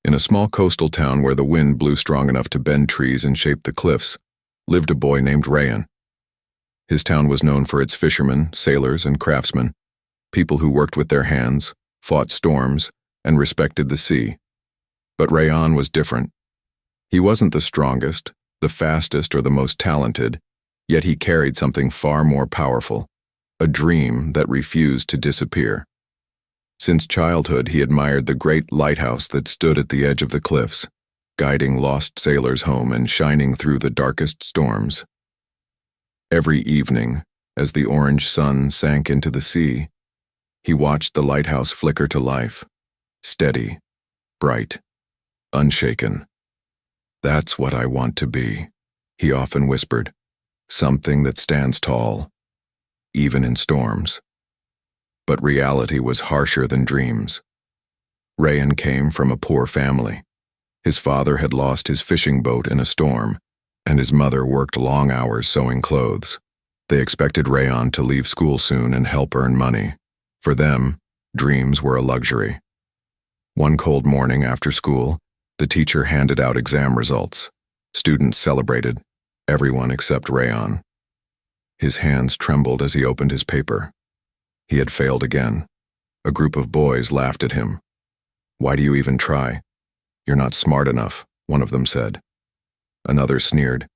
In a small coastal town where the wind blew strong enough to bend trees and shape the cliffs, lived a boy named Rayan. His town was known for its fishermen, sailors, and craftsmen, people who worked with their hands, fought storms, and respected the sea. But Rayan was different. He wasn't the strongest, the fastest, or the most talented, yet he carried something far more powerful, a dream that refused to disappear. Since childhood, he admired the great lighthouse that stood at the edge of the cliffs, guiding lost sailors home and shining through the darkest storms. Every evening, as the orange sun sank into the sea, he watched the lighthouse flicker to life, steady, bright, unshaken. "That's what I want to be," he often whispered, "something that stands tall, even in storms." But reality was harsher than dreams. Rayan came from a poor family. His father had lost his fishing boat in a storm, and his mother worked long hours sewing clothes. They expected Rayan to leave school soon and help earn money. For them, dreams were a luxury. One cold morning after school, the teacher handed out exam results. Students celebrated, everyone except Rayan. His hands trembled as he opened his paper. He had failed again. A group of boys laughed at him. "Why do you even try? You're not smart enough," one of them said. Another sneered.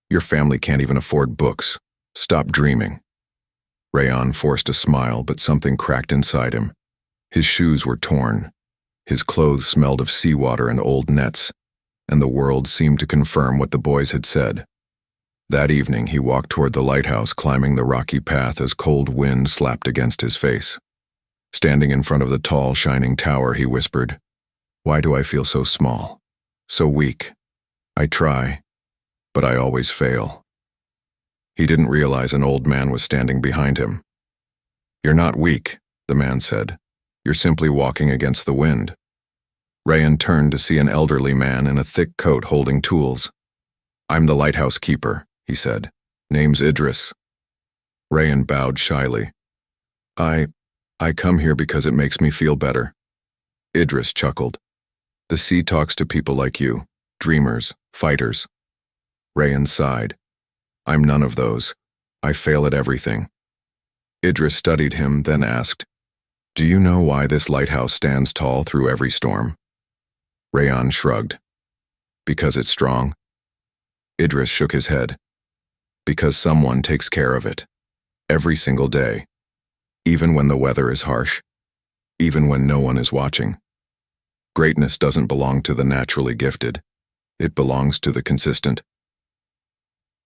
"Your family can't even afford books. Stop dreaming." Rayan forced a smile, but something cracked inside him. His shoes were torn. His clothes smelled of seawater and old nets, and the world seemed to confirm what the boys had said. That evening, he walked toward the lighthouse, climbing the rocky path as cold wind slapped against his face. Standing in front of the tall, shining tower, he whispered, "Why do I feel so small, so weak? I try, but I always fail." He didn't realize an old man was standing behind him. "You're not weak," the man said. "You're simply walking against the wind." Rayan turned to see an elderly man in a thick coat holding tools. "I'm the lighthouse keeper," he said. "Name's Idris." Rayan bowed shyly. I come here because it makes me feel better." Idris chuckled. "The sea talks to people like you, dreamers, fighters." Rayan sighed. "I'm none of those. I fail at everything." Idris studied him, then asked, "Do you know why this lighthouse stands tall through every storm?" Rayan shrugged. "Because it's strong." Idris shook his head. "Because someone takes care of it. Every single day. Even when the weather is harsh. Even when no one is watching. Greatness doesn't belong to the naturally gifted. It belongs to the consistent."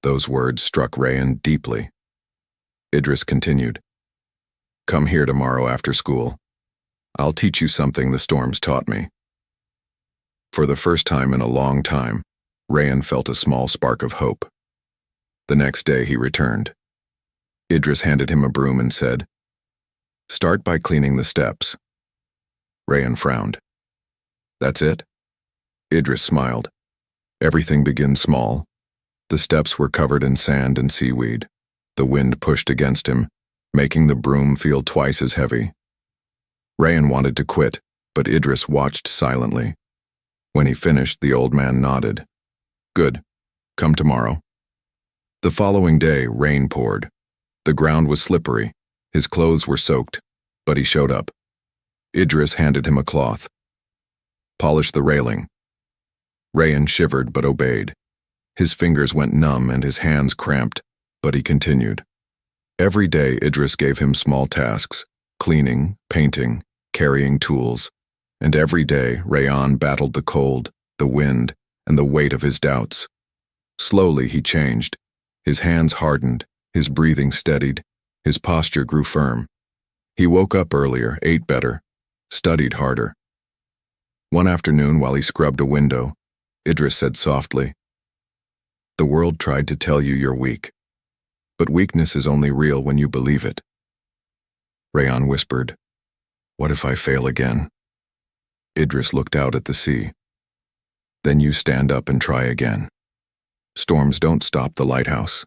Those words struck Rayan deeply. Idris continued, "Come here tomorrow after school. I'll teach you something the storms taught me." For the first time in a long time, Rayan felt a small spark of hope. The next day he returned. Idris handed him a broom and said, "Start by cleaning the steps." Rayan frowned. "That's it?" Idris smiled. "Everything begins small." The steps were covered in sand and seaweed. The wind pushed against him, making the broom feel twice as heavy. Rayan wanted to quit, but Idris watched silently. When he finished, the old man nodded. "Good. Come tomorrow." The following day, rain poured. The ground was slippery. His clothes were soaked, but he showed up. Idris handed him a cloth. "Polish the railing." Rayan shivered but obeyed. His fingers went numb and his hands cramped, but he continued. Every day Idris gave him small tasks, cleaning, painting, carrying tools, and every day Rayan battled the cold, the wind, and the weight of his doubts. Slowly he changed. His hands hardened, his breathing steadied, his posture grew firm. He woke up earlier, ate better, studied harder. One afternoon while he scrubbed a window, Idris said softly, "The world tried to tell you you're weak, but weakness is only real when you believe it." Rayan whispered, "What if I fail again?" Idris looked out at the sea. "Then you stand up and try again. Storms don't stop the lighthouse.